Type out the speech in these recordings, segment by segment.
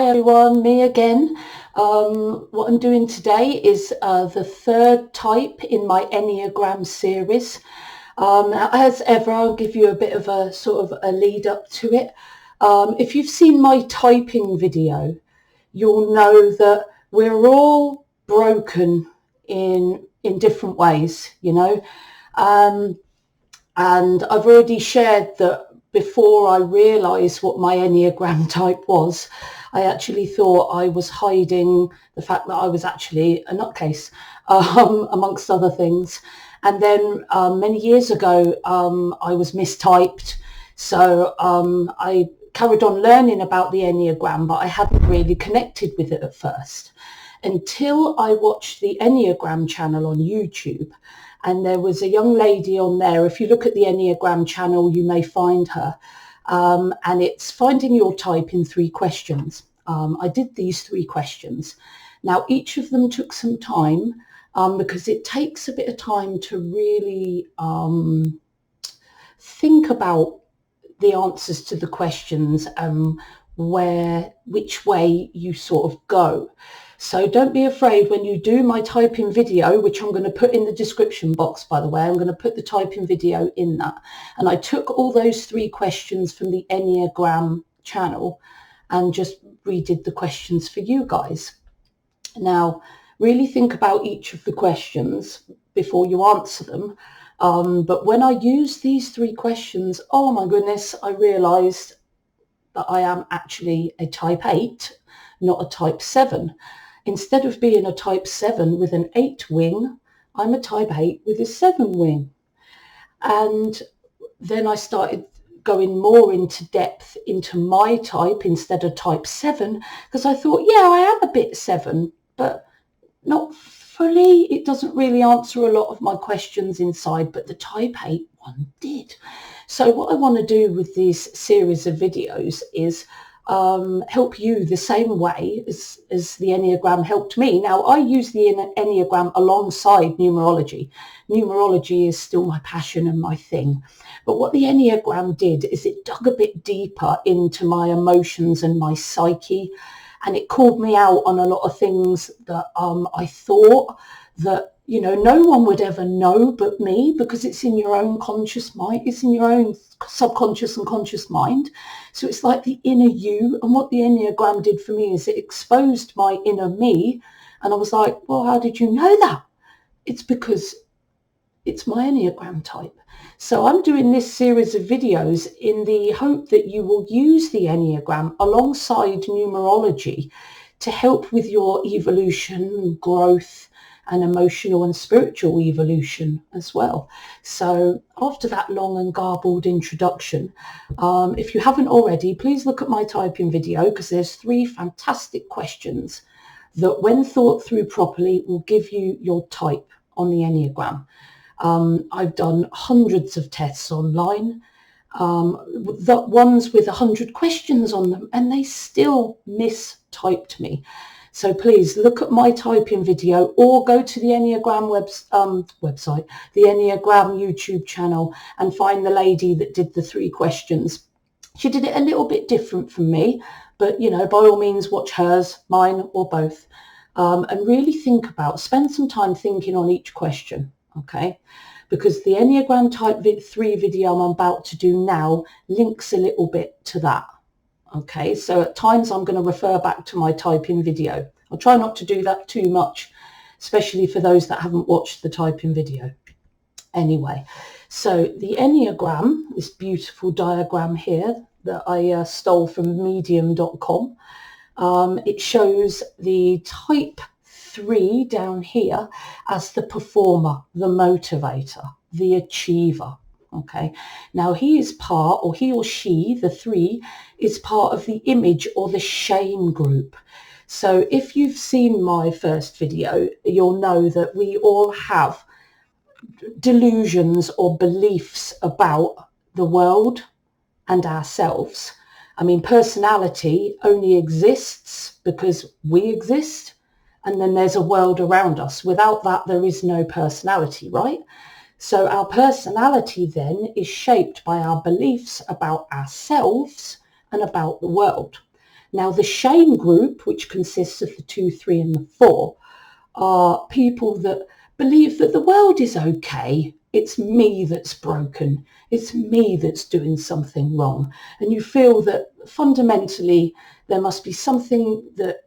Hi everyone, me again. What I'm doing today is the third type in my Enneagram series. As ever, I'll give you a bit of a sort of a lead up to it. If you've seen my typing video, you'll know that we're all broken in different ways, you know. And I've already shared that before I realised what my Enneagram type was, I actually thought I was hiding the fact that I was actually a nutcase, amongst other things. And then many years ago, I was mistyped. So I carried on learning about the Enneagram, but I hadn't really connected with it at first until I watched the Enneagram channel on YouTube. And there was a young lady on there. If you look at the Enneagram channel, you may find her. And it's finding your type in 3 questions. I did these 3 questions. Now, each of them took some time because it takes a bit of time to really think about the answers to the questions and which way you sort of go. So don't be afraid when you do my typing video, which I'm going to put in the description box, by the way. I'm going to put the typing video in that. And I took all those 3 questions from the Enneagram channel and just redid the questions for you guys. Now, really think about each of the questions before you answer them. But when I used these 3 questions, oh my goodness, I realised that I am actually a type 8, not a type 7. Instead of being a type 7 with an 8 wing, I'm a type 8 with a 7 wing. And then I started going more into depth into my type instead of type 7, because I thought, yeah, I am a bit 7, but not fully. It doesn't really answer a lot of my questions inside, but the type 8 one did. So what I want to do with this series of videos is help you the same way as the Enneagram helped me. Now, I use the Enneagram alongside numerology. Numerology is still my passion and my thing. But what the Enneagram did is it dug a bit deeper into my emotions and my psyche, and it called me out on a lot of things that I thought that, you know, no one would ever know but me, because it's in your own conscious mind, it's in your own subconscious and conscious mind. So it's like the inner you. And what the Enneagram did for me is it exposed my inner me. And I was like, well, how did you know that? It's because it's my Enneagram type. So I'm doing this series of videos in the hope that you will use the Enneagram alongside numerology to help with your evolution, growth, and emotional and spiritual evolution as well. So after that long and garbled introduction, if you haven't already, please look at my typing video, because there's 3 fantastic questions that, when thought through properly, will give you your type on the Enneagram. I've done hundreds of tests online, the ones with 100 questions on them, and they still mistyped me. So please look at my typing video, or go to the Enneagram website, the Enneagram YouTube channel, and find the lady that did the 3 questions. She did it a little bit different from me, but, you know, by all means, watch hers, mine, or both, and really spend some time thinking on each question, okay? Because the Enneagram Type 3 video I'm about to do now links a little bit to that. Okay, so at times I'm going to refer back to my typing video. I'll try not to do that too much, especially for those that haven't watched the typing video. Anyway, so the Enneagram, this beautiful diagram here that I stole from medium.com, it shows the type 3 down here as the performer, the motivator, the achiever. Okay, now he or she, the 3, is part of the image or the shame group. So if you've seen my first video, you'll know that we all have delusions or beliefs about the world and ourselves. I mean, personality only exists because we exist, and then there's a world around us. Without that, there is no personality, right? So our personality then is shaped by our beliefs about ourselves and about the world. Now, the shame group, which consists of the 2, 3 and the 4, are people that believe that the world is okay. It's me that's broken. It's me that's doing something wrong. And you feel that fundamentally there must be something that,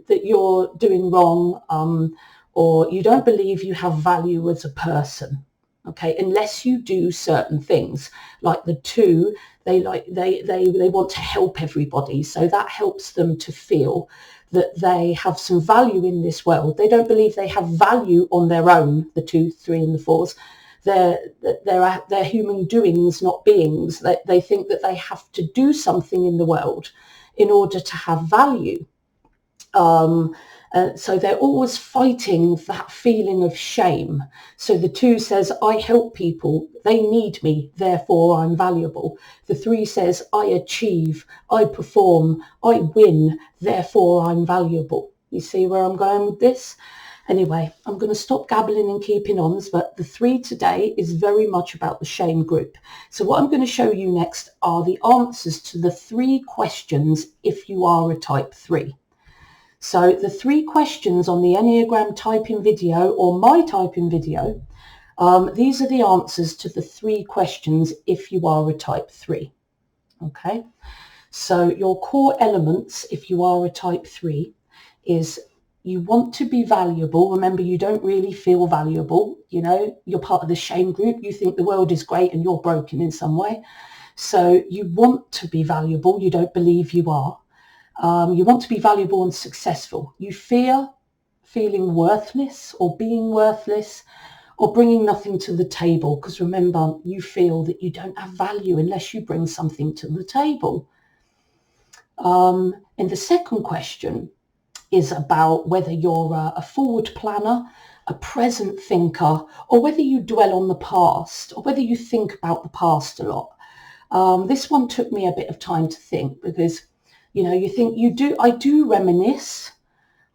that you're doing wrong, or you don't believe you have value as a person. Okay, unless you do certain things. Like the 2, they want to help everybody, so that helps them to feel that they have some value in this world. They don't believe they have value on their own, the 2, 3 and the 4s. They're human doings, not beings. They think that they have to do something in the world in order to have value. So they're always fighting that feeling of shame. So the 2 says, I help people, they need me, therefore I'm valuable. The 3 says, I achieve, I perform, I win, therefore I'm valuable. You see where I'm going with this? Anyway, I'm going to stop gabbling and keeping on, but the 3 today is very much about the shame group. So what I'm going to show you next are the answers to the 3 questions if you are a type 3. So the 3 questions on the Enneagram typing video or my typing video, these are the answers to the 3 questions if you are a type 3. Okay, so your core elements if you are a type 3 is you want to be valuable. Remember, you don't really feel valuable. You're part of the shame group. You think the world is great and you're broken in some way. So you want to be valuable. You don't believe you are. You want to be valuable and successful. You fear feeling worthless or being worthless or bringing nothing to the table, because remember, you feel that you don't have value unless you bring something to the table. And the second question is about whether you're a forward planner, a present thinker, or whether you dwell on the past, or whether you think about the past a lot. This one took me a bit of time to think, because you think I do reminisce,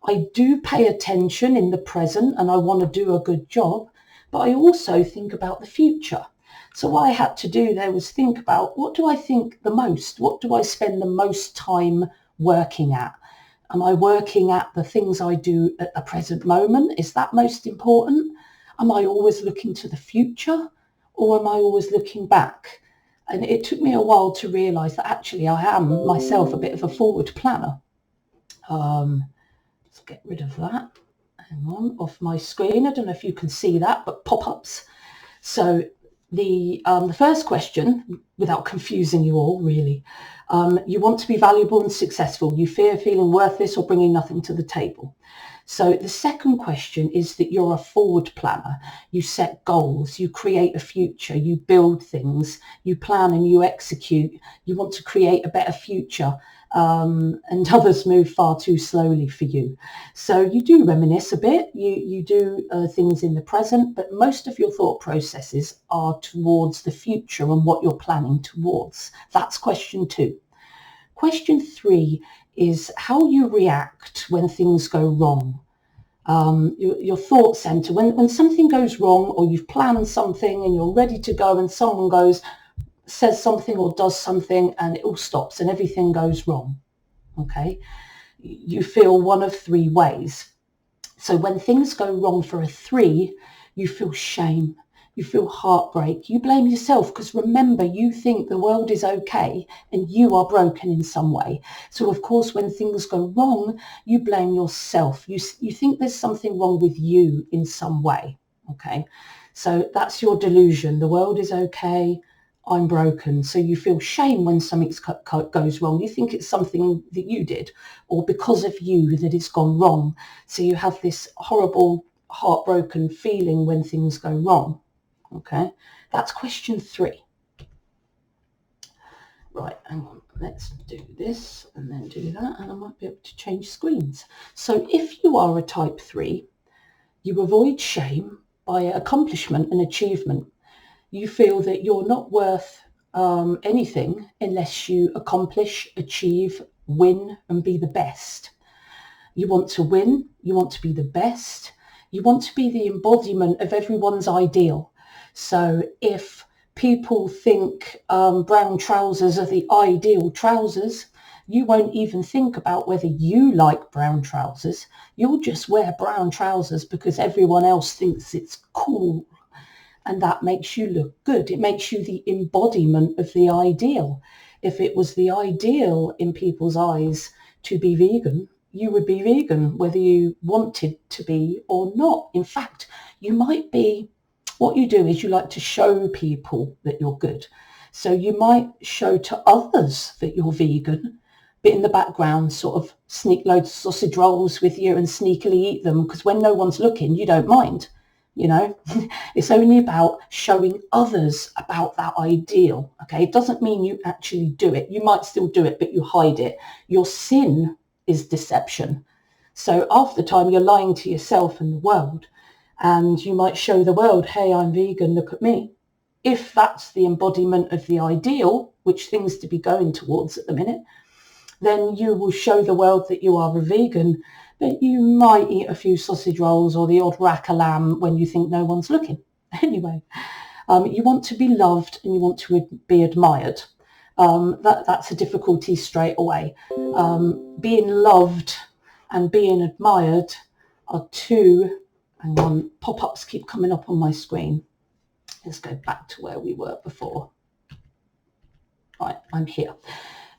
I do pay attention in the present, and I want to do a good job, but I also think about the future. So what I had to do there was think about, what do I think the most? What do I spend the most time working at? Am I working at the things I do at the present moment? Is that most important? Am I always looking to the future, or am I always looking back? And it took me a while to realise that actually I am myself a bit of a forward planner. Let's get rid of that. Hang on, off my screen. I don't know if you can see that, but pop-ups. So the first question, without confusing you all really, you want to be valuable and successful. You fear feeling worthless or bringing nothing to the table. So the second question is that you're a forward planner. You set goals, you create a future, you build things, you plan and you execute. You want to create a better future, and others move far too slowly for you. So you do reminisce a bit, you do things in the present, but most of your thought processes are towards the future and what you're planning towards. That's question 2. Question 3 is how you react when things go wrong. Your thought center, when something goes wrong, or you've planned something and you're ready to go and someone says something or does something and it all stops and everything goes wrong. Okay, you feel one of 3 ways. So when things go wrong for a 3, you feel shame. You feel heartbreak. You blame yourself, because remember, you think the world is okay and you are broken in some way. So of course, when things go wrong, you blame yourself. You think there's something wrong with you in some way. Okay, so that's your delusion. The world is okay. I'm broken. So you feel shame when something goes wrong. You think it's something that you did, or because of you that it's gone wrong. So you have this horrible, heartbroken feeling when things go wrong. Okay, that's question 3. Right, hang on, let's do this and then do that, and I might be able to change screens. So if you are a type 3, you avoid shame by accomplishment and achievement. You feel that you're not worth anything unless you accomplish, achieve, win and be the best. You want to win, you want to be the best, you want to be the embodiment of everyone's ideal. So if people think brown trousers are the ideal trousers, You won't even think about whether you like brown trousers. You'll just wear brown trousers because everyone else thinks it's cool. And that makes you look good. It makes you the embodiment of the ideal. If it was the ideal in people's eyes to be vegan, you would be vegan, whether you wanted to be or not. In fact, you might be, what you do is you like to show people that you're good. So you might show to others that you're vegan, but in the background sort of sneak loads of sausage rolls with you and sneakily eat them, because when no one's looking, you don't mind. You know, it's only about showing others about that ideal. Okay, it doesn't mean you actually do it. You might still do it, but you hide it. Your sin is deception. So half the time you're lying to yourself and the world, and you might show the world, hey, I'm vegan, look at me. If that's the embodiment of the ideal, which things to be going towards at the minute, then you will show the world that you are a vegan, but you might eat a few sausage rolls or the odd rack of lamb when you think no one's looking. Anyway, you want to be loved and you want to be admired. That's a difficulty straight away. Being loved and being admired are two, hang on, pop-ups keep coming up on my screen. Let's go back to where we were before. Right, I'm here.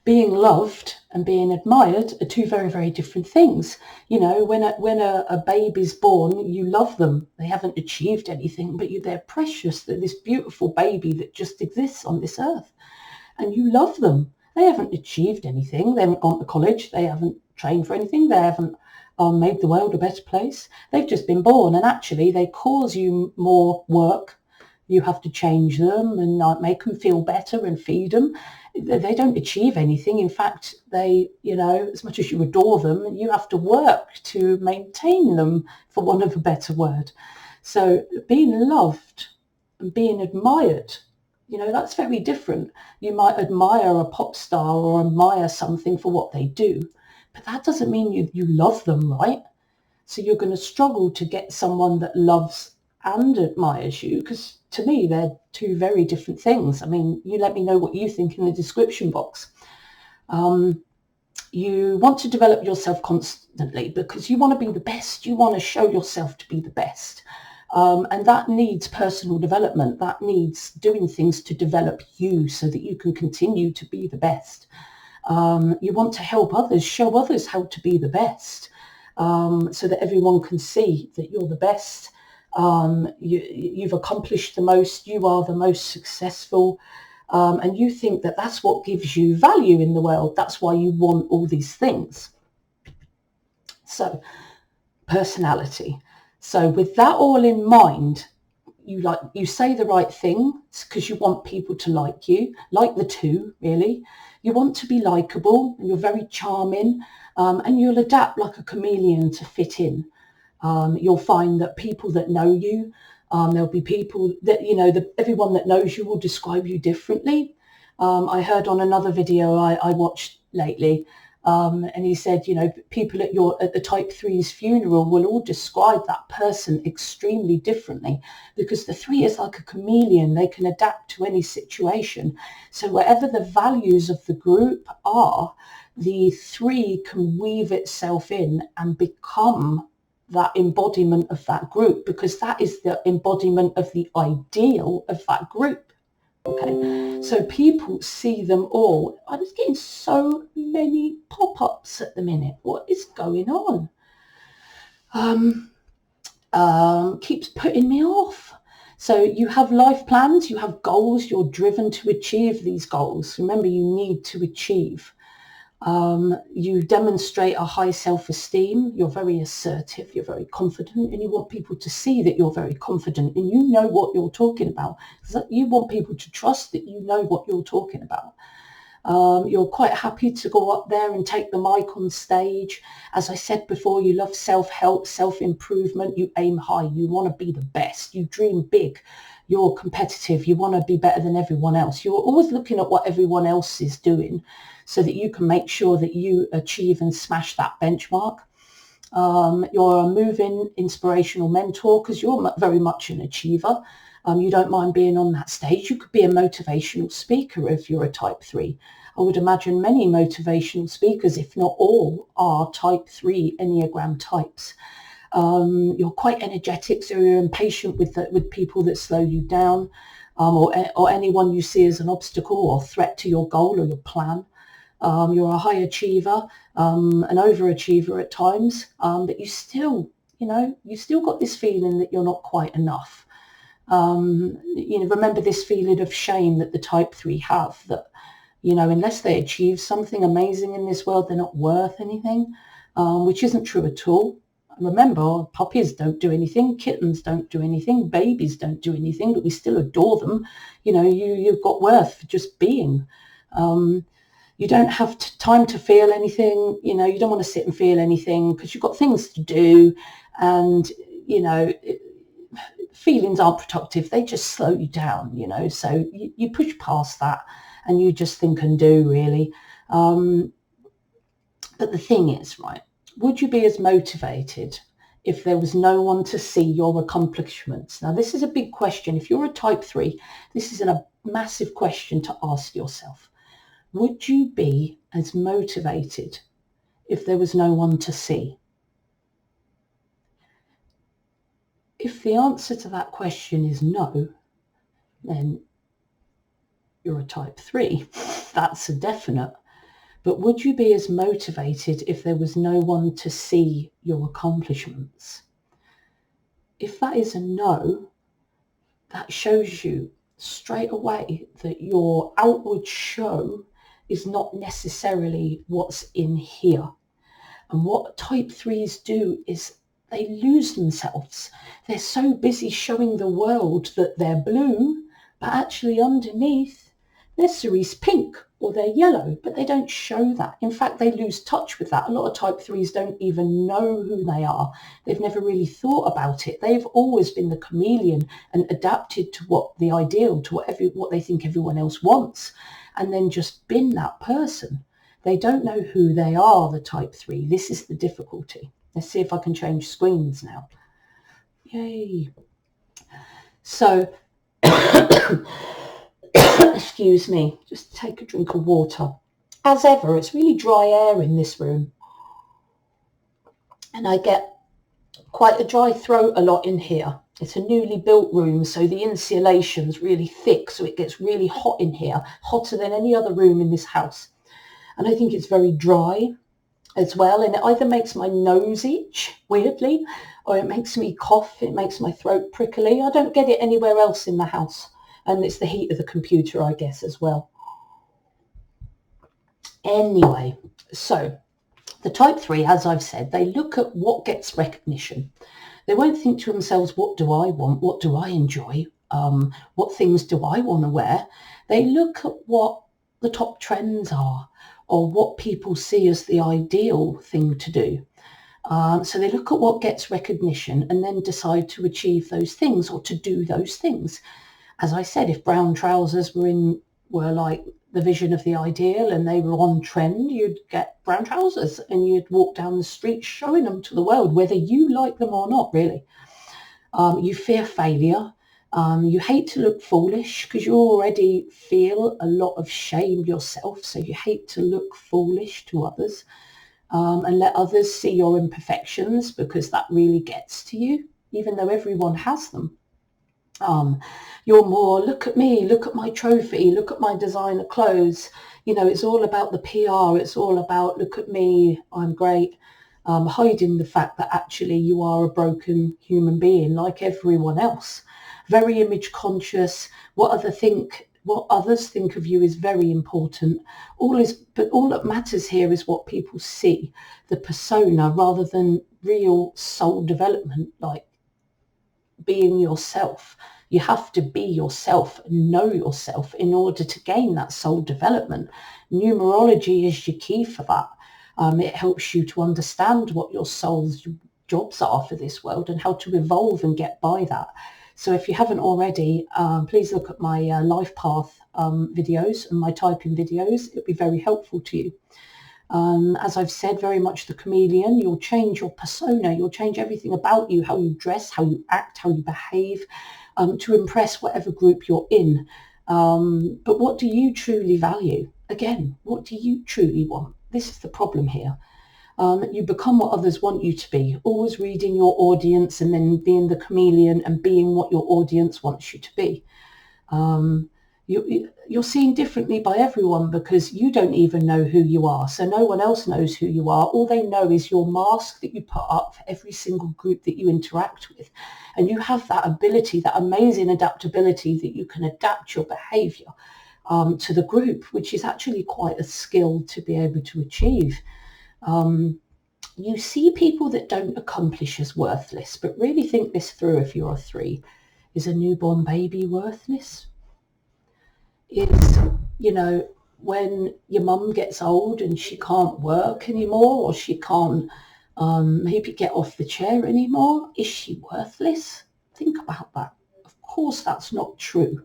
Being loved and being admired are two very, very different things. You know, when a baby's born, you love them. They haven't achieved anything, but they're precious. They're this beautiful baby that just exists on this earth. And you love them. They haven't achieved anything. They haven't gone to college. They haven't trained for anything. They haven't made the world a better place. They've just been born, and actually they cause you more work. You have to change them and make them feel better and feed them. They don't achieve anything. In fact, they, you know, as much as you adore them, you have to work to maintain them, for want of a better word. So being loved and being admired, you know, that's very different. You might admire a pop star or admire something for what they do, but that doesn't mean you love them, right? So you're going to struggle to get someone that loves and admires you, because to me they're two very different things. I mean, you let me know what you think in the description box. You want to develop yourself constantly because you want to be the best. You want to show yourself to be the best. And that needs personal development. That needs doing things to develop you so that you can continue to be the best. You want to help others, show others how to be the best, so that everyone can see that you're the best. You've accomplished the most, you are the most successful, and you think that that's what gives you value in the world. That's why you want all these things. So, personality. So with that all in mind, you say the right thing because you want people to like you, like the two, really. You want to be likable, and you're very charming, and you'll adapt like a chameleon to fit in. You'll find that people that know you, there'll be people that, you know, everyone that knows you will describe you differently. I heard on another video I watched lately, and he said, you know, people at the type 3's funeral will all describe that person extremely differently, because the 3 is like a chameleon. They can adapt to any situation. So whatever the values of the group are, the 3 can weave itself in and become that embodiment of that group, because that is the embodiment of the ideal of that group. Okay, so people see them all. I was getting so many pop-ups at the minute. What is going on? Keeps putting me off. So you have life plans, you have goals, you're driven to achieve these goals. Remember, you need to achieve. You demonstrate a high self-esteem. You're very assertive, you're very confident, and you want people to see that you're very confident and you know what you're talking about. You want people to trust that you know what you're talking about. You're quite happy to go up there and take the mic on stage. As I said before, you love self-help, self-improvement. You aim high. You want to be the best. You dream big. You're competitive. You want to be better than everyone else. You're always looking at what everyone else is doing so that you can make sure that you achieve and smash that benchmark. You're a moving, inspirational mentor because you're very much an achiever. You don't mind being on that stage. You could be a motivational speaker if you're a type 3. I would imagine many motivational speakers, if not all, are type 3 Enneagram types. You're quite energetic, so you're impatient with people that slow you down, or anyone you see as an obstacle or threat to your goal or your plan. You're a high achiever, an overachiever at times, but you still got this feeling that you're not quite enough. Remember this feeling of shame that the type 3 have, that, unless they achieve something amazing in this world, they're not worth anything, which isn't true at all. Remember, puppies don't do anything, kittens don't do anything, babies don't do anything, but we still adore them. You've got worth for just being. You don't have time to feel anything. You don't want to sit and feel anything because you've got things to do, and feelings aren't productive. They just slow you down. So you push past that and you just think and do, really. But the thing is, right, would you be as motivated if there was no one to see your accomplishments? Now, this is a big question. If you're a type 3, this is a massive question to ask yourself. Would you be as motivated if there was no one to see? If the answer to that question is no, then you're a type 3. That's a definite. But would you be as motivated if there was no one to see your accomplishments? If that is a no, that shows you straight away that your outward show is not necessarily what's in here. And what type 3s do is they lose themselves. They're so busy showing the world that they're blue, but actually underneath their cerise pink or they're yellow, but they don't show that. In fact, they lose touch with that. A lot of type 3s don't even know who they are. They've never really thought about it. They've always been the chameleon and adapted to what the ideal, to what they think everyone else wants, and then just been that person. They don't know who they are, the type 3. This is the difficulty. Let's see if I can change screens now. Yay. So, excuse me, just take a drink of water. As ever, it's really dry air in this room. And I get quite a dry throat a lot in here. It's a newly built room, so the insulation's really thick, so it gets really hot in here, hotter than any other room in this house. And I think it's very dry as well, and it either makes my nose itch, weirdly, or it makes me cough, it makes my throat prickly. I don't get it anywhere else in the house, and it's the heat of the computer, I guess, as well. Anyway, so the type 3, as I've said, they look at what gets recognition. They won't think to themselves, what do I want? What do I enjoy? What things do I want to wear? They look at what the top trends are, or what people see as the ideal thing to do. So they look at what gets recognition and then decide to achieve those things or to do those things. As I said, if brown trousers were like the vision of the ideal and they were on trend, you'd get brown trousers and you'd walk down the street showing them to the world, whether you like them or not, really. You fear failure. You hate to look foolish because you already feel a lot of shame yourself, so you hate to look foolish to others, and let others see your imperfections because that really gets to you, even though everyone has them. You're more, look at me, look at my trophy, look at my designer clothes. It's all about the PR. It's all about, look at me, I'm great. Hiding the fact that actually you are a broken human being like everyone else. Very image conscious. What others think of you is very important. But all that matters here is what people see, the persona, rather than real soul development, like being yourself. You have to be yourself and know yourself in order to gain that soul development. Numerology is your key for that. It helps you to understand what your soul's jobs are for this world and how to evolve and get by that. So if you haven't already, please look at my life path videos and my typing videos. It'll be very helpful to you. As I've said, very much the chameleon. You'll change your persona. You'll change everything about you, how you dress, how you act, how you behave, to impress whatever group you're in. But what do you truly value? again, what do you truly want? This is the problem here. You become what others want you to be, always reading your audience and then being the chameleon and being what your audience wants you to be. You're seen differently by everyone because you don't even know who you are. So no one else knows who you are. All they know is your mask that you put up for every single group that you interact with. And you have that ability, that amazing adaptability that you can adapt your behavior to the group, which is actually quite a skill to be able to achieve. You see people that don't accomplish as worthless, but really think this through if you're a 3. Is a newborn baby worthless? Is, when your mum gets old and she can't work anymore, or she can't maybe get off the chair anymore, is she worthless? Think about that. Of course that's not true.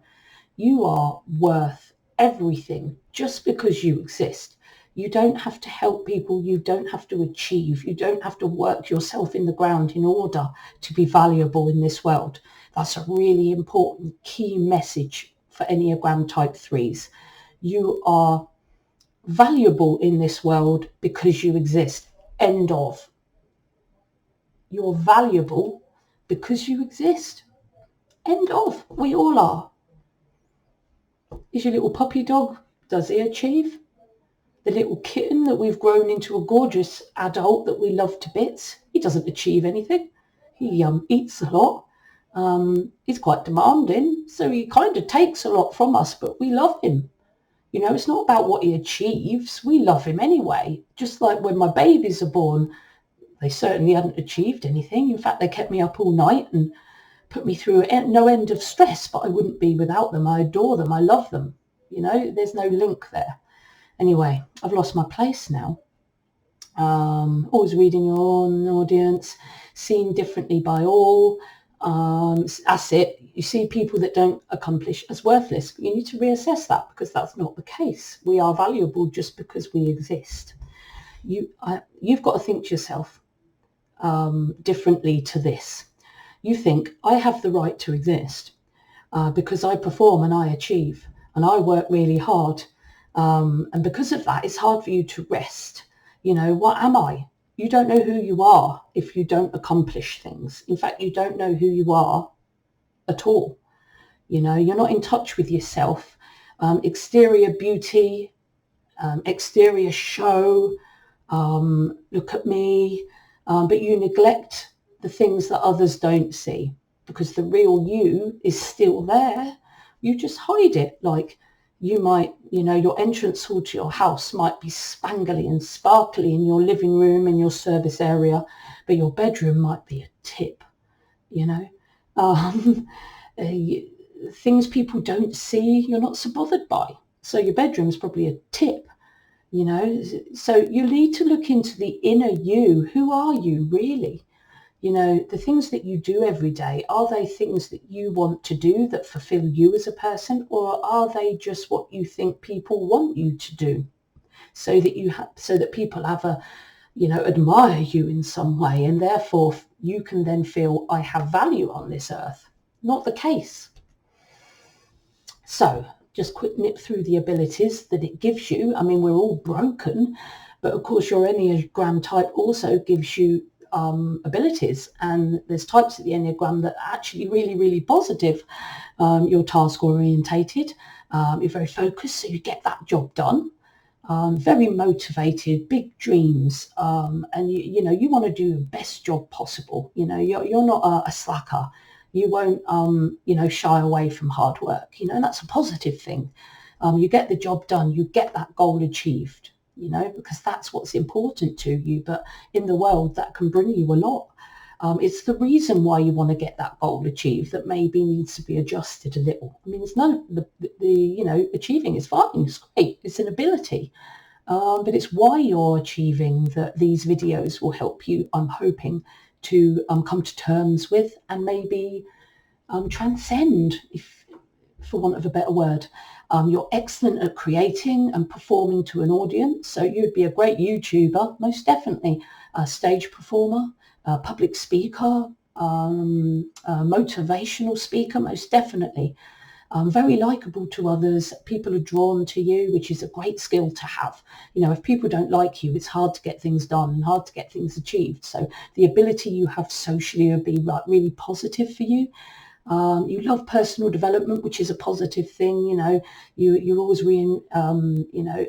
You are worth everything just because you exist. You don't have to help people. You don't have to achieve. You don't have to work yourself in the ground in order to be valuable in this world. That's a really important key message for Enneagram Type 3s. You are valuable in this world because you exist. End of. You're valuable because you exist. End of. We all are. Is your little puppy dog, does he achieve? The little kitten that we've grown into a gorgeous adult that we love to bits, he doesn't achieve anything. He eats a lot. He's quite demanding, so he kind of takes a lot from us, but we love him. It's not about what he achieves. We love him anyway. Just like when my babies are born, they certainly hadn't achieved anything. In fact, they kept me up all night and put me through no end of stress, but I wouldn't be without them. I adore them. I love them. There's no link there. Anyway, I've lost my place now. Always reading your own audience, seen differently by all. That's it. You see people that don't accomplish as worthless. You need to reassess that because that's not the case. We are valuable just because we exist. You've got to think to yourself differently to this. You think, I have the right to exist because I perform and I achieve and I work really hard. And because of that, it's hard for you to rest. What am I? You don't know who you are if you don't accomplish things. In fact, you don't know who you are at all. You're not in touch with yourself. Exterior beauty, exterior show, look at me, but you neglect the things that others don't see because the real you is still there. You just hide it. Like you might, your entrance hall to your house might be spangly and sparkly in your living room and your service area, but your bedroom might be a tip, things people don't see, you're not so bothered by. So your bedroom's probably a tip, So you need to look into the inner you. Who are you really? The things that you do every day, are they things that you want to do that fulfill you as a person, or are they just what you think people want you to do so that people have admire you in some way, and therefore you can then feel I have value on this earth? Not the case. So just quick nip through the abilities that it gives you. I mean, we're all broken, but of course your Enneagram type also gives you abilities, and there's types of the Enneagram that are actually really, really positive. You're task orientated, you're very focused, so you get that job done. Very motivated, big dreams, and you want to do the best job possible. You're not a slacker. You won't shy away from hard work, and that's a positive thing. You get the job done, you get that goal achieved, because that's what's important to you. But in the world, that can bring you a lot. It's the reason why you want to get that goal achieved that maybe needs to be adjusted a little. I mean, it's none of the achieving is fine. It's great. It's an ability. But it's why you're achieving that these videos will help you, I'm hoping, to come to terms with and maybe transcend, if for want of a better word. You're excellent at creating and performing to an audience, so you'd be a great YouTuber, most definitely, a stage performer, a public speaker, a motivational speaker, most definitely. very likable to others. People are drawn to you, which is a great skill to have. You know, if people don't like you, it's hard to get things done and hard to get things achieved. So the ability you have socially will be like really positive for you. You love personal development, which is a positive thing. You know, you're always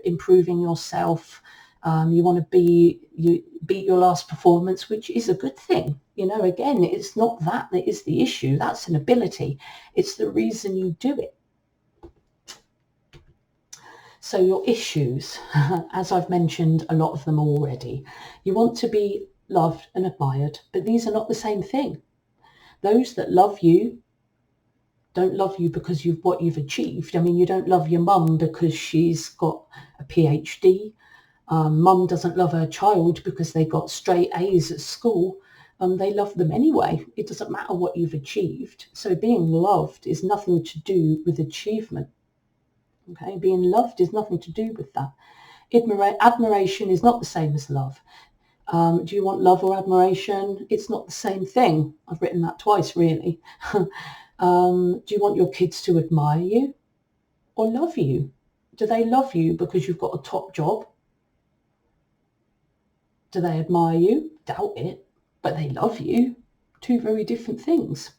improving yourself. You want to you beat your last performance, which is a good thing. You know, again, it's not that is the issue. That's an ability. It's the reason you do it. So your issues, as I've mentioned a lot of them already, you want to be loved and admired, but these are not the same thing. Those that love you don't love you because of what you've achieved. I mean, you don't love your mum because she's got a PhD. Mum doesn't love her child because they got straight A's at school. They love them anyway. It doesn't matter what you've achieved. So being loved is nothing to do with achievement. Okay, being loved is nothing to do with that. Admiration is not the same as love. Do you want love or admiration? It's not the same thing. I've written that twice, really. Do you want your kids to admire you or love you? Do they love you because you've got a top job? Do they admire you? Doubt it, but they love you. Two very different things.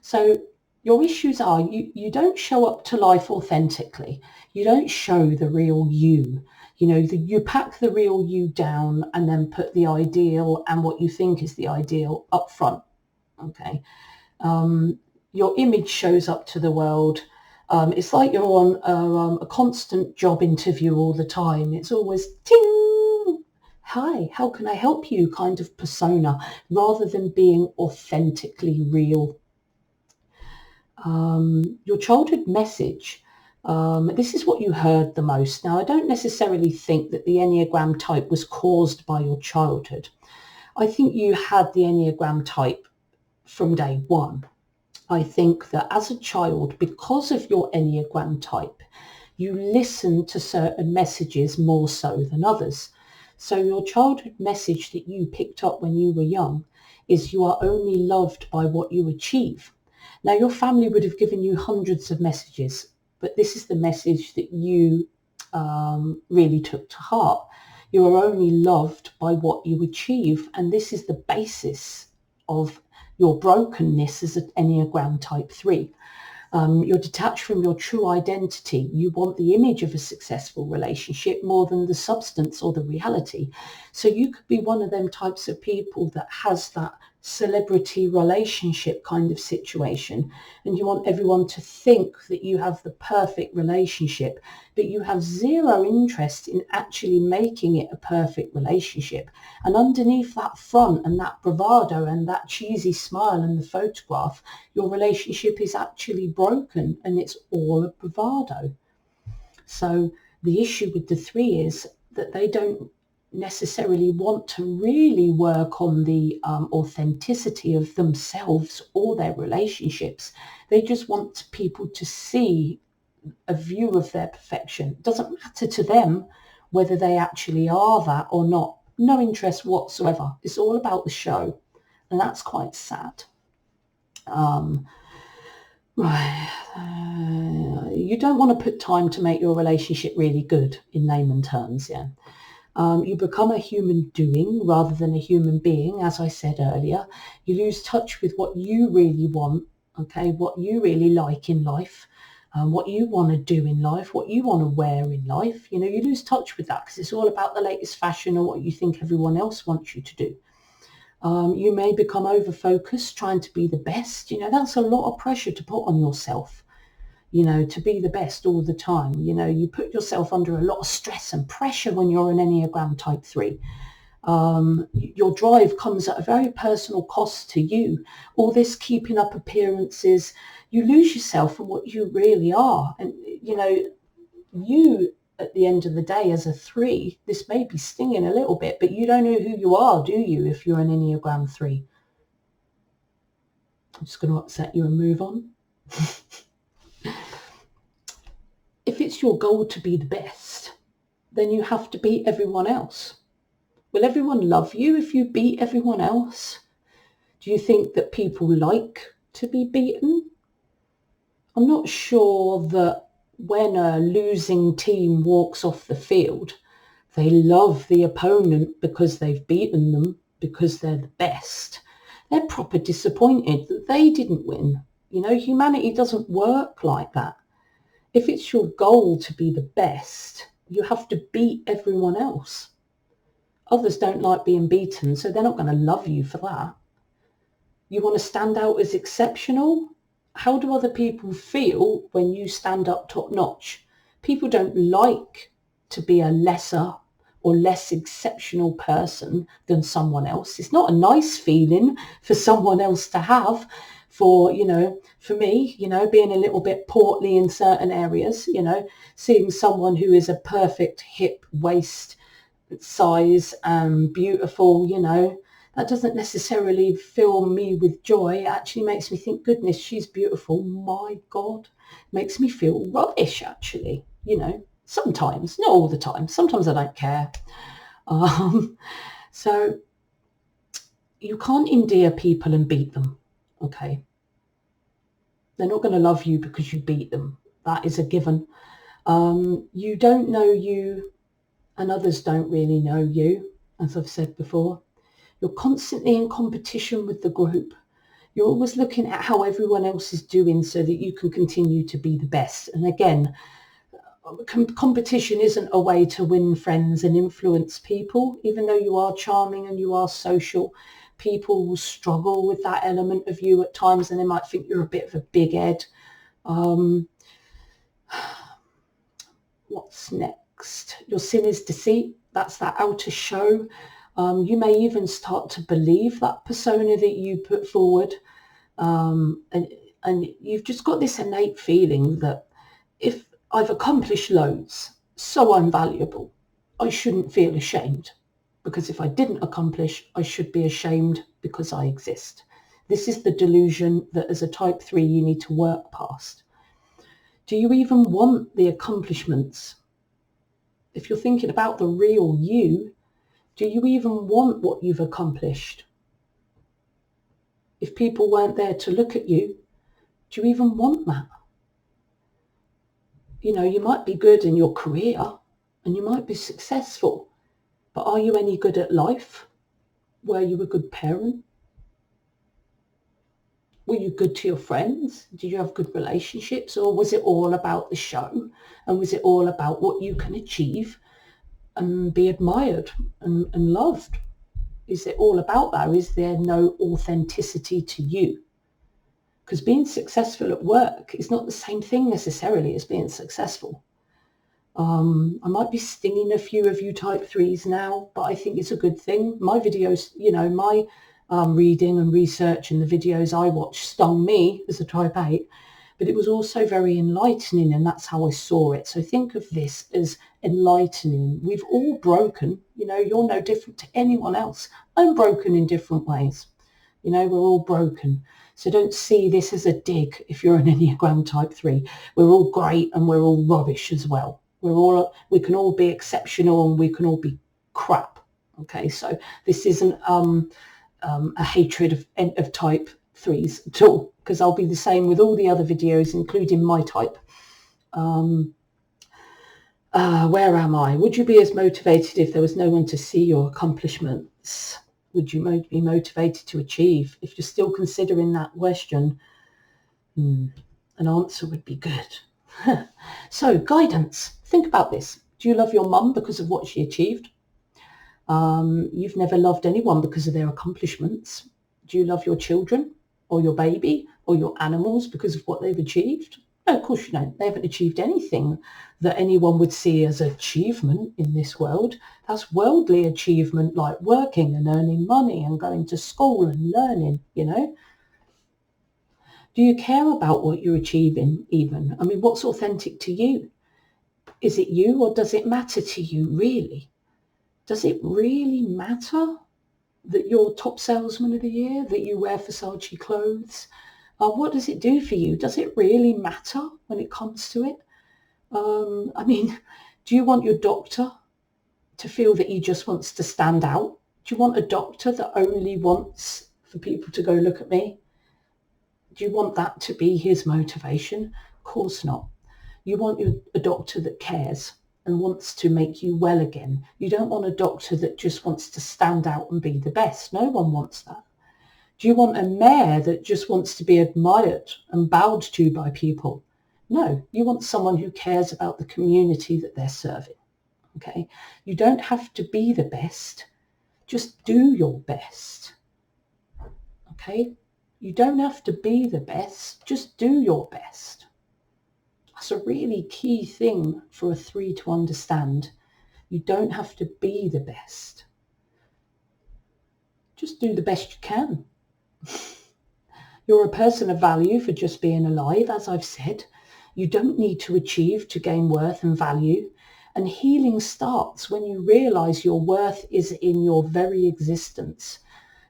So your issues are you don't show up to life authentically. You don't show the real you. You know, you pack the real you down and then put the ideal and what you think is the ideal up front. Okay. Your image shows up to the world. It's like you're on a constant job interview all the time. It's always ting, hi, how can I help you kind of persona rather than being authentically real. Your childhood message, this is what you heard the most. Now, I don't necessarily think that the Enneagram type was caused by your childhood. I think you had the Enneagram type from day one. I think that as a child, because of your Enneagram type, you listen to certain messages more so than others. So your childhood message that you picked up when you were young is you are only loved by what you achieve. Now, your family would have given you hundreds of messages, but this is the message that you really took to heart. You are only loved by what you achieve, and this is the basis of your brokenness as an Enneagram Type 3. You're detached from your true identity. You want the image of a successful relationship more than the substance or the reality. So you could be one of them types of people that has that celebrity relationship kind of situation, and you want everyone to think that you have the perfect relationship, but you have zero interest in actually making it a perfect relationship. And underneath that front and that bravado and that cheesy smile and the photograph, your relationship is actually broken and it's all a bravado. So the issue with the 3 is that they don't necessarily want to really work on the authenticity of themselves or their relationships. They just want people to see a view of their perfection. It doesn't matter to them whether they actually are that or not. No interest whatsoever. It's all about the show, and that's quite sad. You don't want to put time to make your relationship really good, in layman terms, yeah. You become a human doing rather than a human being, as I said earlier. You lose touch with what you really want, okay, what you really like in life, what you want to do in life, what you want to wear in life. You know, you lose touch with that because it's all about the latest fashion or what you think everyone else wants you to do. You may become over-focused, trying to be the best. You know, that's a lot of pressure to put on yourself, you know, to be the best all the time. You know, you put yourself under a lot of stress and pressure when you're an Enneagram Type 3. Your drive comes at a very personal cost to you. All this keeping up appearances, you lose yourself from what you really are. And, you know, you, at the end of the day, as a 3, this may be stinging a little bit, but you don't know who you are, do you, if you're an Enneagram 3? I'm just going to upset you and move on. If it's your goal to be the best, then you have to beat everyone else. Will everyone love you if you beat everyone else? Do you think that people like to be beaten? I'm not sure that when a losing team walks off the field, they love the opponent because they've beaten them, because they're the best. They're proper disappointed that they didn't win. You know, humanity doesn't work like that. If it's your goal to be the best, you have to beat everyone else. Others don't like being beaten, so they're not going to love you for that. You want to stand out as exceptional? How do other people feel when you stand up top notch? People don't like to be a lesser or less exceptional person than someone else. It's not a nice feeling for someone else to have. For, you know, for me, you know, being a little bit portly in certain areas, you know, seeing someone who is a perfect hip waist size and beautiful, you know, that doesn't necessarily fill me with joy. It actually makes me think, goodness, she's beautiful. My God, makes me feel rubbish, actually, you know, sometimes, not all the time. Sometimes I don't care. So you can't endear people and beat them, okay? They're not going to love you because you beat them. That is a given. You don't know you and others don't really know you, as I've said before. You're constantly in competition with the group. You're always looking at how everyone else is doing so that you can continue to be the best. And again, competition isn't a way to win friends and influence people. Even though you are charming and you are social, people will struggle with that element of you at times, and they might think you're a bit of a big head. What's next? Your sin is deceit. That's that outer show. You may even start to believe that persona that you put forward. And you've just got this innate feeling that if I've accomplished loads, so I'm valuable. I shouldn't feel ashamed, because if I didn't accomplish, I should be ashamed because I exist. This is the delusion that as a type 3 you need to work past. Do you even want the accomplishments? If you're thinking about the real you, do you even want what you've accomplished? If people weren't there to look at you, do you even want that? You know, you might be good in your career and you might be successful, but are you any good at life? Were you a good parent? Were you good to your friends? Did you have good relationships? Or was it all about the show? And was it all about what you can achieve and be admired and loved? Is it all about that? Or is there no authenticity to you? Because being successful at work is not the same thing necessarily as being successful. I might be stinging a few of you type 3s now, but I think it's a good thing. My videos, you know, my reading and research and the videos I watched stung me as a type 8, but it was also very enlightening, and that's how I saw it. So think of this as enlightening. We've all broken, you know, you're no different to anyone else. I'm broken in different ways. You know, we're all broken. So don't see this as a dig if you're an Enneagram Type 3. We're all great and we're all rubbish as well. We can all be exceptional and we can all be crap. Okay, so this isn't a hatred of Type 3s at all, because I'll be the same with all the other videos, including my type. Where am I? Would you be as motivated if there was no one to see your accomplishments? Would you be motivated to achieve? If you're still considering that question, an answer would be good. So, guidance. Think about this. Do you love your mum because of what she achieved? You've never loved anyone because of their accomplishments. Do you love your children or your baby or your animals because of what they've achieved? No, of course you don't. They haven't achieved anything that anyone would see as achievement in this world. That's worldly achievement, like working and earning money and going to school and learning, you know. Do you care about what you're achieving even? I mean, what's authentic to you? Is it you, or does it matter to you really? Does it really matter that you're top salesman of the year, that you wear Versace clothes? What does it do for you? Does it really matter when it comes to it? I mean, do you want your doctor to feel that he just wants to stand out? Do you want a doctor that only wants for people to go, look at me? Do you want that to be his motivation? Of course not. You want a doctor that cares and wants to make you well again. You don't want a doctor that just wants to stand out and be the best. No one wants that. Do you want a mayor that just wants to be admired and bowed to by people? No, you want someone who cares about the community that they're serving. Okay, you don't have to be the best. Just do your best. Okay, you don't have to be the best. Just do your best. That's a really key thing for a 3 to understand. You don't have to be the best. Just do the best you can. You're a person of value for just being alive, as I've said. You don't need to achieve to gain worth and value. And healing starts when you realize your worth is in your very existence.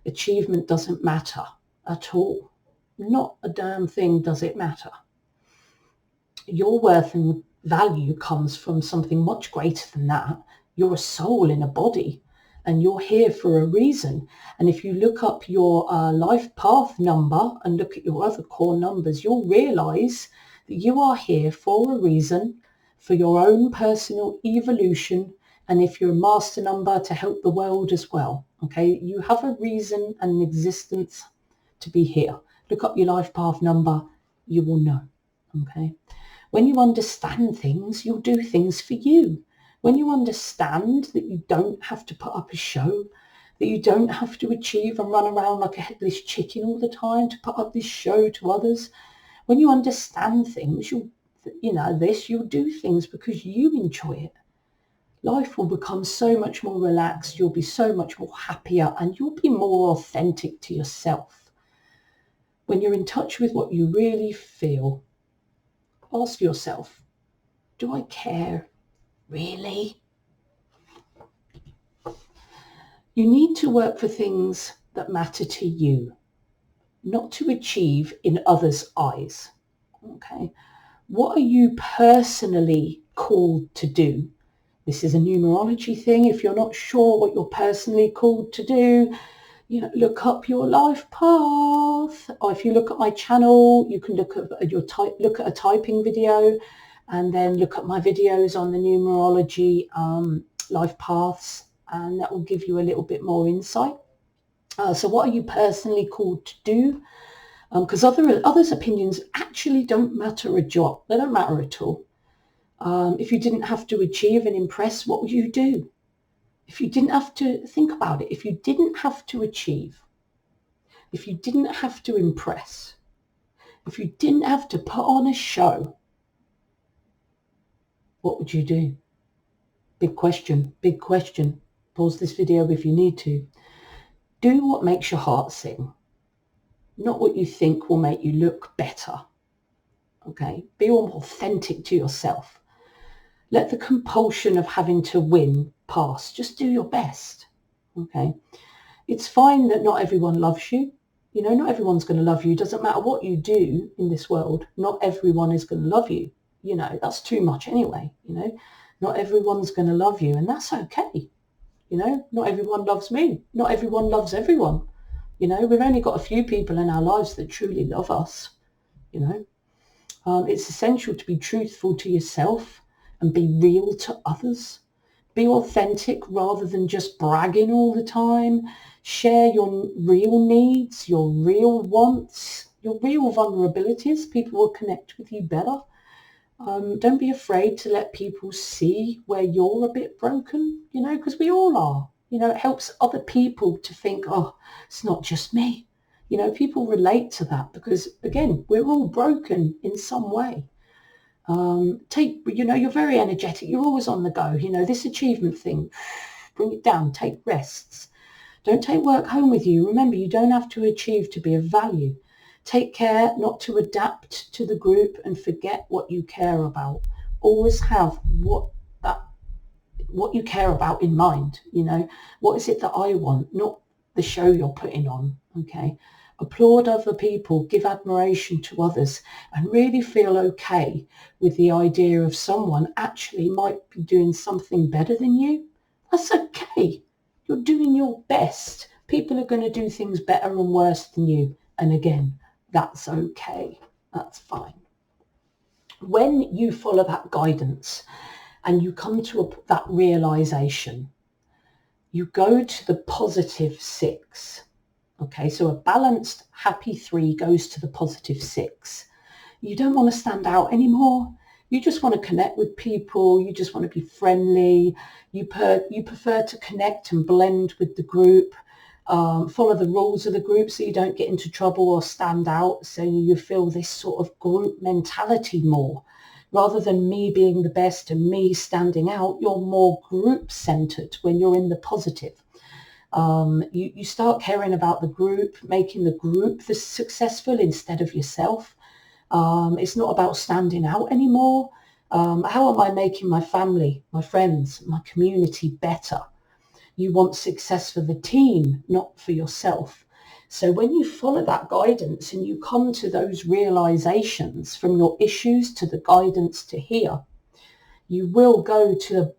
Achievement doesn't matter at all. Not a damn thing does it matter. Your worth and value comes from something much greater than that. You're a soul in a body, and you're here for a reason. And if you look up your life path number and look at your other core numbers, you'll realize that you are here for a reason, for your own personal evolution, and if you're a master number, to help the world as well. Okay, you have a reason and an existence to be here. Look up your life path number, you will know. Okay, when you understand things, you'll do things for you. When you understand that you don't have to put up a show, that you don't have to achieve and run around like a headless chicken all the time to put up this show to others, when you understand things, you'll do things because you enjoy it. Life will become so much more relaxed. You'll be so much more happier, and you'll be more authentic to yourself. When you're in touch with what you really feel, ask yourself, do I care? Really? You need to work for things that matter to you, not to achieve in others' eyes. Okay. What are you personally called to do? This is a numerology thing. If you're not sure what you're personally called to do, look up your life path. Or if you look at my channel, you can look at a typing video, and then look at my videos on the numerology life paths, and that will give you a little bit more insight. So what are you personally called to do? Because others' opinions actually don't matter a jot. They don't matter at all. If you didn't have to achieve and impress, what would you do? If you didn't have to, think about it, if you didn't have to achieve, if you didn't have to impress, if you didn't have to put on a show, what would you do? Big question, big question. Pause this video if you need to. Do what makes your heart sing, not what you think will make you look better. Okay, be authentic to yourself. Let the compulsion of having to win pass. Just do your best. Okay, it's fine that not everyone loves you. Not everyone's going to love you. It doesn't matter what you do in this world. Not everyone is going to love you. That's too much anyway. Not everyone's going to love you, and that's okay. Not everyone loves me. Not everyone loves everyone. We've only got a few people in our lives that truly love us. It's essential to be truthful to yourself and be real to others. Be authentic rather than just bragging all the time. Share your real needs, your real wants, your real vulnerabilities. People will connect with you better. Don't be afraid to let people see where you're a bit broken, because we all are. It helps other people to think, oh, it's not just me. People relate to that because, again, we're all broken in some way. You're very energetic. You're always on the go. This achievement thing, bring it down, take rests. Don't take work home with you. Remember, you don't have to achieve to be of value. Take care not to adapt to the group and forget what you care about. Always have what you care about in mind. What is it that I want, not the show you're putting on. Okay. Applaud other people, give admiration to others, and really feel okay with the idea of someone actually might be doing something better than you. That's okay. You're doing your best. People are going to do things better and worse than you. And again, That's okay. That's fine. When you follow that guidance and you come to that realization, you go to the positive 6. Okay, so a balanced, happy 3 goes to the positive 6. You don't want to stand out anymore. You just want to connect with people. You just want to be friendly. You prefer to connect and blend with the group. Follow the rules of the group so you don't get into trouble or stand out. So you feel this sort of group mentality more. Rather than me being the best and me standing out, you're more group-centered when you're in the positive. You start caring about the group, making the group the successful instead of yourself. It's not about standing out anymore. How am I making my family, my friends, my community better? You want success for the team, not for yourself. So when you follow that guidance and you come to those realizations from your issues to the guidance to here, you will go to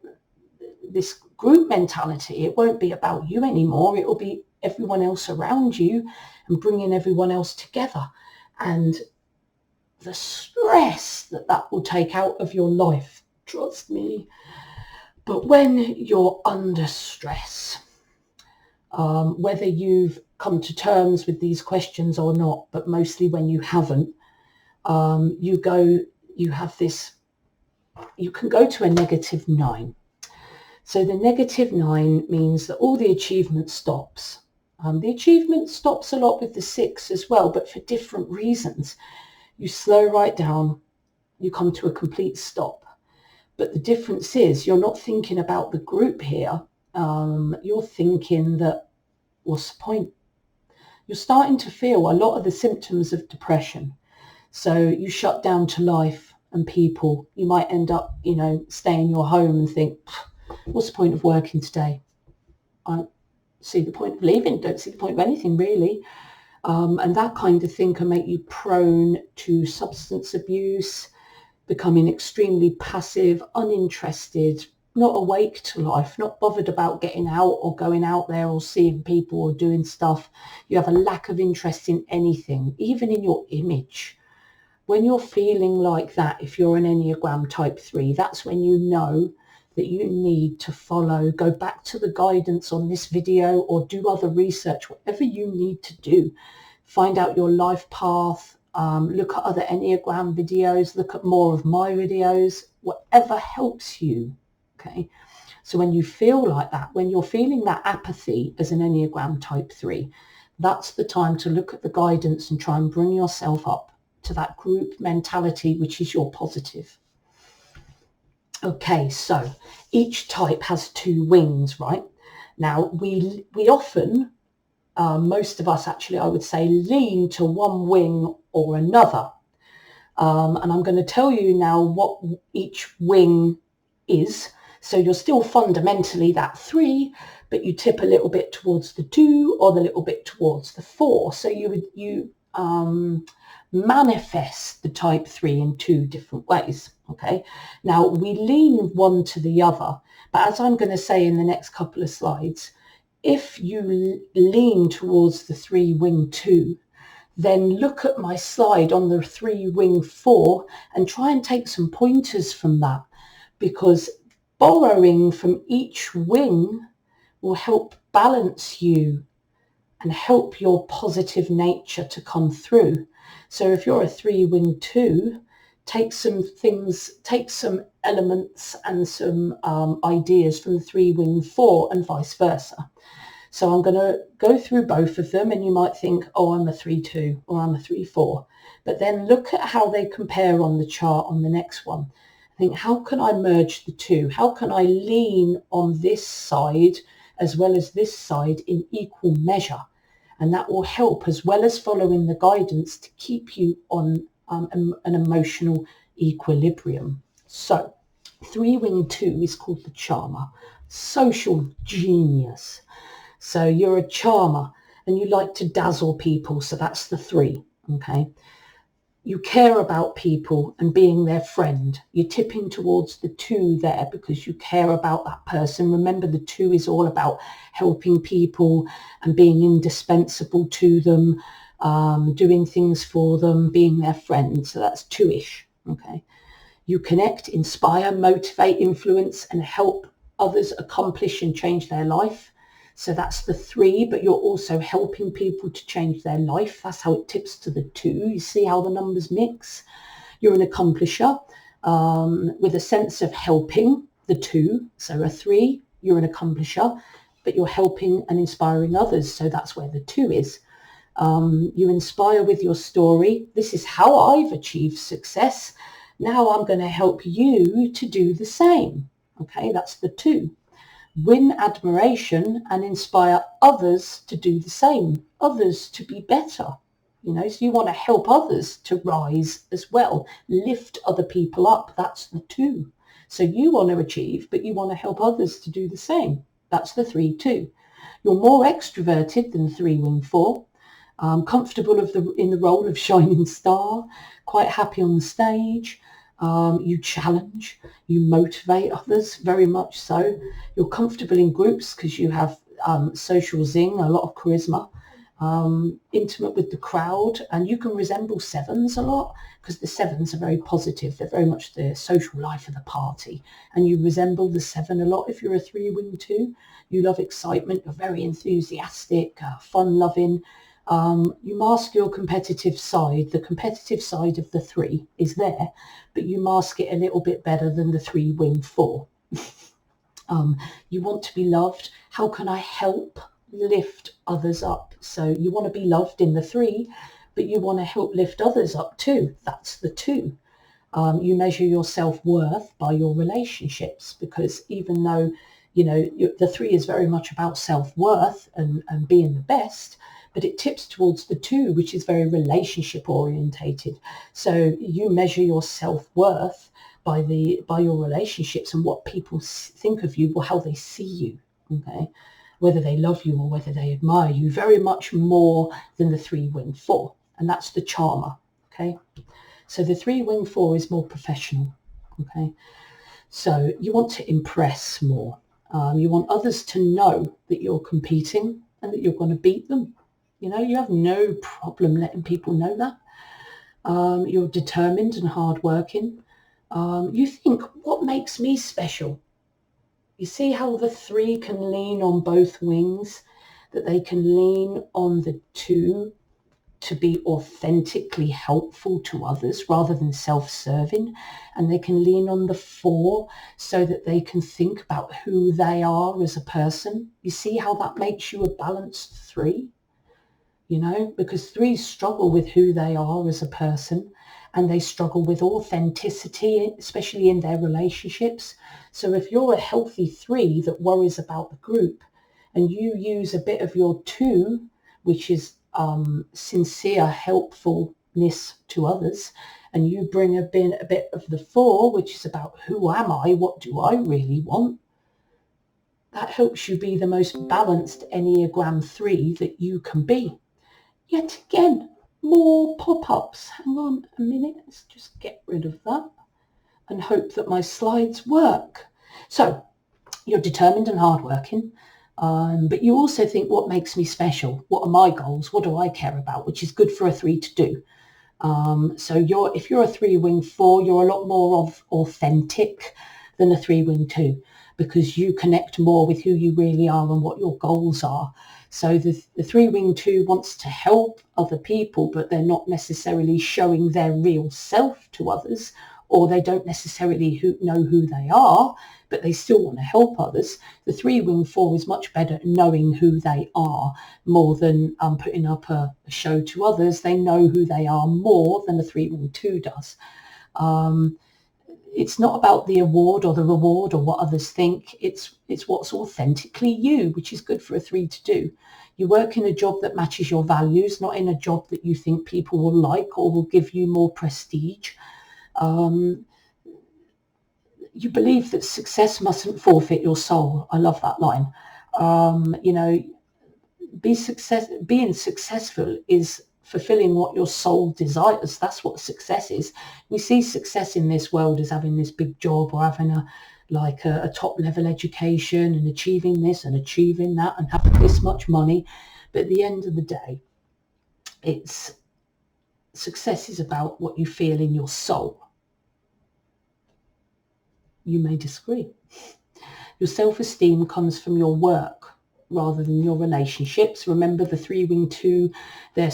this group mentality. It won't be about you anymore. It will be everyone else around you and bringing everyone else together. And the stress that will take out of your life, trust me. But when you're under stress, whether you've come to terms with these questions or not, but mostly when you haven't, you can go to a negative 9. So the negative 9 means that all the achievement stops. The achievement stops a lot with the 6 as well, but for different reasons. You slow right down, you come to a complete stop. But the difference is you're not thinking about the group here. You're thinking that, what's the point? You're starting to feel a lot of the symptoms of depression. So you shut down to life and people. You might end up, stay in your home and think, what's the point of working today? I don't see the point of leaving. Don't see the point of anything really. And that kind of thing can make you prone to substance abuse, becoming extremely passive, uninterested, not awake to life, not bothered about getting out or going out there or seeing people or doing stuff. You have a lack of interest in anything, even in your image. When you're feeling like that, if you're an Enneagram Type 3, that's when you know that you need to go back to the guidance on this video or do other research, whatever you need to do. Find out your life path, look at other Enneagram videos, look at more of my videos, whatever helps you, okay? So when you feel like that, when you're feeling that apathy as an Enneagram Type 3, that's the time to look at the guidance and try and bring yourself up to that group mentality, which is your positive. Okay, so each type has 2 wings, right? Now, we often, most of us actually, I would say, lean to one wing or another. And I'm going to tell you now what each wing is. So you're still fundamentally that 3, but you tip a little bit towards the 2 or the little bit towards the 4. So you manifest the type 3 in 2 different ways. Okay, now we lean one to the other, but as I'm going to say in the next couple of slides, if you lean towards the 3 wing 2, then look at my slide on the 3 wing 4 and try and take some pointers from that, because borrowing from each wing will help balance you and help your positive nature to come through. So if you're a 3 wing 2, take some elements and some ideas from the 3 wing 4 and vice versa. So I'm going to go through both of them, and you might think, oh, I'm a 3-2 or I'm a 3-4. But then look at how they compare on the chart on the next one. Think, how can I merge the 2? How can I lean on this side as well as this side in equal measure? And that will help, as well as following the guidance, to keep you on an emotional equilibrium. So 3 wing 2 is called the charmer, social genius. So you're a charmer and you like to dazzle people. So that's the 3. Okay. You care about people and being their friend. You're tipping towards the 2 there because you care about that person. Remember, the 2 is all about helping people and being indispensable to them. doing things for them, being their friend. So that's 2-ish. Okay. You connect, inspire, motivate, influence, and help others accomplish and change their life. So that's the 3, but you're also helping people to change their life. That's how it tips to the 2. You see how the numbers mix? You're an accomplisher with a sense of helping, the 2. So a 3, you're an accomplisher, but you're helping and inspiring others. So that's where the 2 is. You inspire with your story. This is how I've achieved success. Now I'm going to help you to do the same. Okay, that's the 2. Win admiration and inspire others to do the same, others to be better. So you want to help others to rise as well, lift other people up. That's the 2. So you want to achieve, but you want to help others to do the same. That's the 3 too. You're more extroverted than the 3 wing 4. Comfortable in the role of shining star, quite happy on the stage. You challenge, you motivate others, very much so. You're comfortable in groups because you have social zing, a lot of charisma, intimate with the crowd, and you can resemble 7s a lot because the 7s are very positive. They're very much the social life of the party, and you resemble the 7 a lot if you're a 3 wing 2. You love excitement, you're very enthusiastic, fun-loving. You mask your competitive side. The competitive side of the 3 is there, but you mask it a little bit better than the 3 wing 4. You want to be loved. How can I help lift others up? So you want to be loved in the 3, but you want to help lift others up too. That's the 2. You measure your self-worth by your relationships, because even though, the 3 is very much about self-worth and being the best, but it tips towards the 2, which is very relationship orientated. So you measure your self-worth by your relationships and what people think of you, or how they see you, okay? Whether they love you or whether they admire you, very much more than the 3 wing 4. And that's the charmer, okay? So the 3 wing 4 is more professional, okay? So you want to impress more. You want others to know that you're competing and that you're going to beat them. You have no problem letting people know that. You're determined and hardworking. You think, what makes me special? You see how the 3 can lean on both wings, that they can lean on the 2 to be authentically helpful to others rather than self-serving, and they can lean on the 4 so that they can think about who they are as a person. You see how that makes you a balanced 3? Because 3s struggle with who they are as a person, and they struggle with authenticity, especially in their relationships. So if you're a healthy 3 that worries about the group, and you use a bit of your 2, which is sincere helpfulness to others, and you bring a bit of the 4, which is about who am I, what do I really want, that helps you be the most balanced Enneagram 3 that you can be. Yet again, more pop-ups. Hang on a minute, let's just get rid of that and hope that my slides work. So you're determined and hardworking, but you also think, what makes me special? What are my goals? What do I care about? Which is good for a 3 to do. So if you're a 3 wing 4, you're a lot more authentic than a 3 wing 2, because you connect more with who you really are and what your goals are. So the 3 wing 2 wants to help other people, but they're not necessarily showing their real self to others, or they don't necessarily know who they are, but they still want to help others. The 3 wing 4 is much better at knowing who they are more than putting up a show to others. They know who they are more than the 3 wing 2 does. It's not about the award or the reward or what others think. It's what's authentically you, which is good for a 3 to do. You work in a job that matches your values, not in a job that you think people will like or will give you more prestige. You believe that success mustn't forfeit your soul. I love that line. Being successful is fulfilling what your soul desires. That's what success is. We see success in this world as having this big job, or having a top level education and achieving this and achieving that and having this much money. But at the end of the day, It's success is about what you feel in your soul. You may disagree. Your self-esteem comes from your work rather than your relationships. Remember, the 3-wing 2, their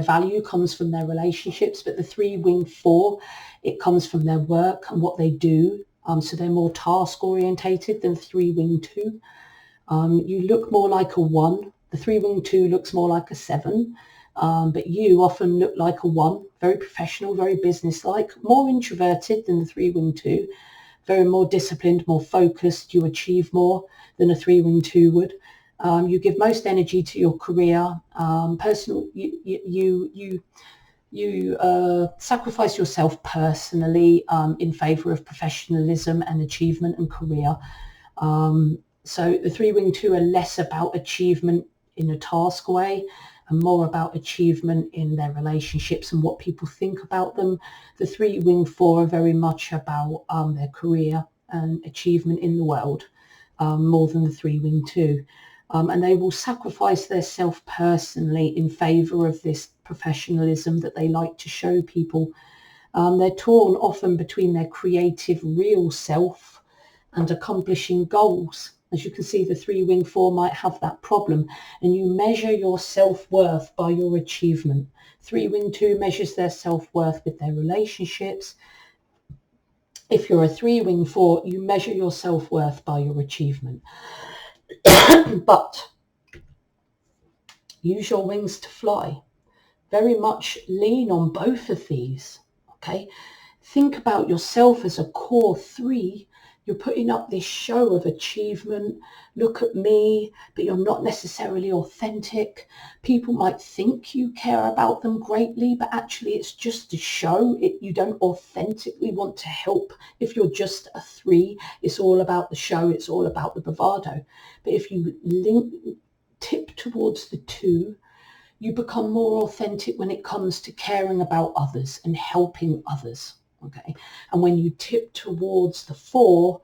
value comes from their relationships, but the 3-wing 4, it comes from their work and what they do. So they're more task orientated than 3-wing 2. You look more like a 1. The 3-wing 2 looks more like a 7. But you often look like a 1, very professional, very businesslike, more introverted than the 3-wing 2. Very more disciplined, more focused. You achieve more than a 3-wing 2 would. You give most energy to your career. You sacrifice yourself personally in favour of professionalism and achievement and career. So the 3-wing 2 are less about achievement in a task way and more about achievement in their relationships and what people think about them. The 3-wing 4 are very much about their career and achievement in the world, more than the 3-wing 2. And they will sacrifice their self personally in favour of this professionalism that they like to show people. They're torn often between their creative, real self and accomplishing goals. As you can see, the 3-wing 4 might have that problem, and you measure your self-worth by your achievement. 3-wing 2 measures their self-worth with their relationships. If you're a 3-wing 4, you measure your self-worth by your achievement. But use your wings to fly. Very much lean on both of these, okay? Think about yourself as a core 3. You're putting up this show of achievement. Look at me, but you're not necessarily authentic. People might think you care about them greatly, but actually it's just a show. You don't authentically want to help. If you're just a 3, it's all about the show. It's all about the bravado. But if you tip towards the 2, you become more authentic when it comes to caring about others and helping others. Okay, and when you tip towards the 4,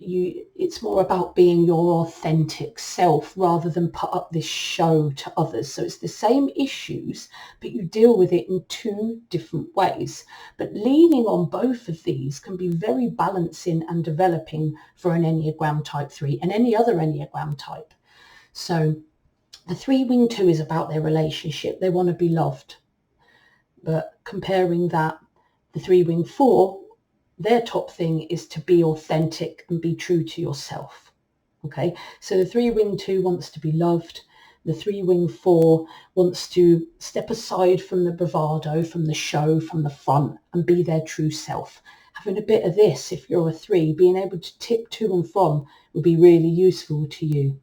it's more about being your authentic self rather than put up this show to others. So it's the same issues, but you deal with it in 2 different ways. But leaning on both of these can be very balancing and developing for an Enneagram Type 3 and any other Enneagram type. So the 3-wing 2 is about their relationship. They want to be loved. But comparing that, the 3-wing 4, their top thing is to be authentic and be true to yourself. Okay, so the 3-wing 2 wants to be loved. The 3-wing 4 wants to step aside from the bravado, from the show, from the front, and be their true self. Having a bit of this, if you're a 3, being able to tip to and from would be really useful to you.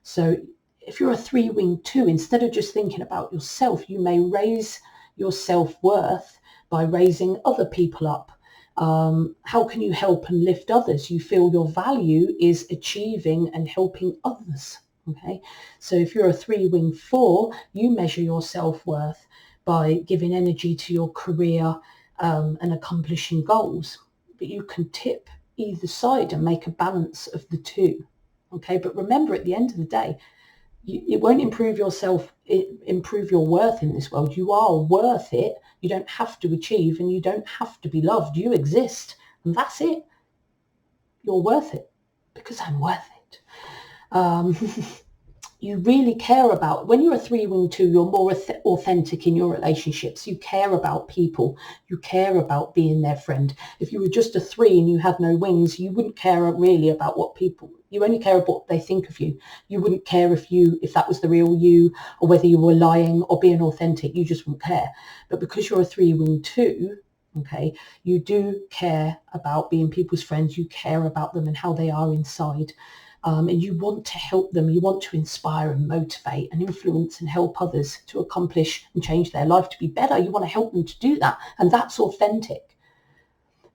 So if you're a 3-wing 2, instead of just thinking about yourself, you may raise your self-worth by raising other people up. How can you help and lift others? You feel your value is achieving and helping others. Okay, so if you're a 3-wing 4, you measure your self-worth by giving energy to your career and accomplishing goals. But you can tip either side and make a balance of the 2. Okay, but remember, at the end of the day, it won't improve your worth in this world. You are worth it. You don't have to achieve and you don't have to be loved. You exist and that's it. You're worth it because I'm worth it. You really care about, when you're a 3-wing 2, you're more authentic in your relationships. You care about people. You care about being their friend. If you were just a 3 and you had no wings, you wouldn't care really about what people, you only care about what they think of you. You wouldn't care if that was the real you or whether you were lying or being authentic. You just wouldn't care. But because you're a 3-wing 2, okay, you do care about being people's friends. You care about them and how they are inside. And you want to help them. You want to inspire and motivate and influence and help others to accomplish and change their life to be better. You want to help them to do that. And that's authentic.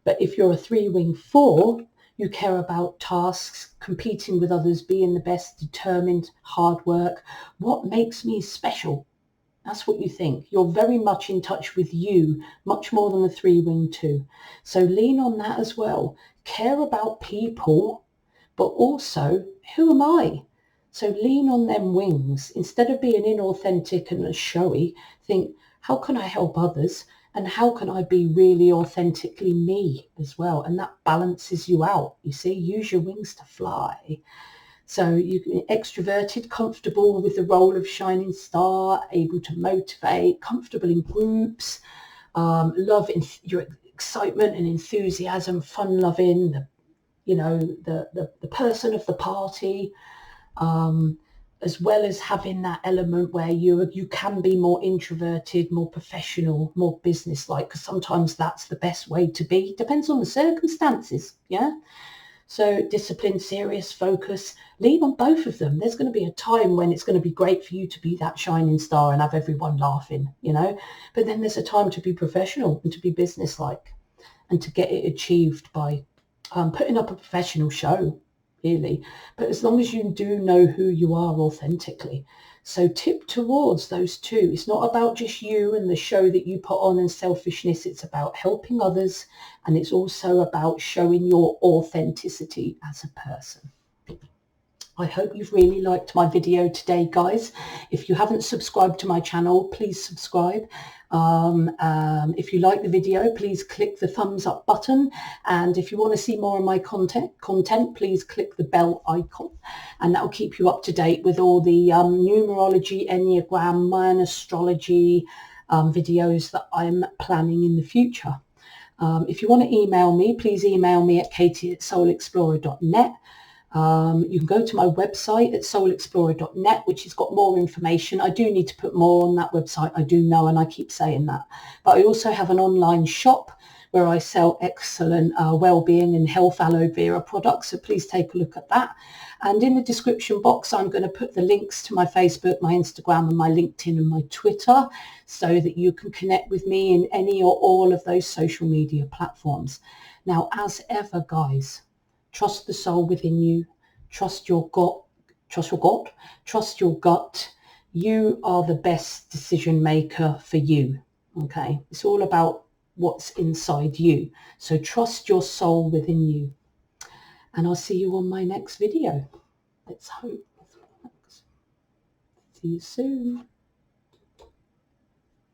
But if you're a 3-wing 4, you care about tasks, competing with others, being the best, determined, hard work. What makes me special? That's what you think. You're very much in touch with you, much more than the 3-wing 2. So lean on that as well. Care about people, but also, who am I? So lean on them wings. Instead of being inauthentic and showy, think, how can I help others? And how can I be really authentically me as well? And that balances you out. You see, use your wings to fly. So you can extroverted, comfortable with the role of shining star, able to motivate, comfortable in groups, love your excitement and enthusiasm, fun loving, the person of the party, as well as having that element where you can be more introverted, more professional, more business-like, because sometimes that's the best way to be. Depends on the circumstances, yeah? So discipline, serious, focus, lean on both of them. There's going to be a time when it's going to be great for you to be that shining star and have everyone laughing, but then there's a time to be professional and to be business-like and to get it achieved by putting up a professional show, really. But as long as you do know who you are authentically. So tip towards those two. It's not about just you and the show that you put on and selfishness. It's about helping others, and it's also about showing your authenticity as a person. I hope you've really liked my video today, guys. If you haven't subscribed to my channel, please subscribe. If you like the video, please click the thumbs up button. And if you want to see more of my content, please click the bell icon. And that will keep you up to date with all the numerology, Enneagram, Mayan astrology videos that I'm planning in the future. If you want to email me, please email me at katie@soulexplorer.net. You can go to my website at soulexplorer.net, which has got more information. I do need to put more on that website, I do know, and I keep saying that. But I also have an online shop where I sell excellent well-being and health aloe vera products, so please take a look at that. And in the description box, I'm going to put the links to my Facebook, my Instagram, and my LinkedIn and my Twitter, so that you can connect with me in any or all of those social media platforms. Now, as ever, guys, trust the soul within you. Trust your gut. Trust your gut. You are the best decision maker for you. Okay. It's all about what's inside you. So trust your soul within you. And I'll see you on my next video. Let's hope. See you soon.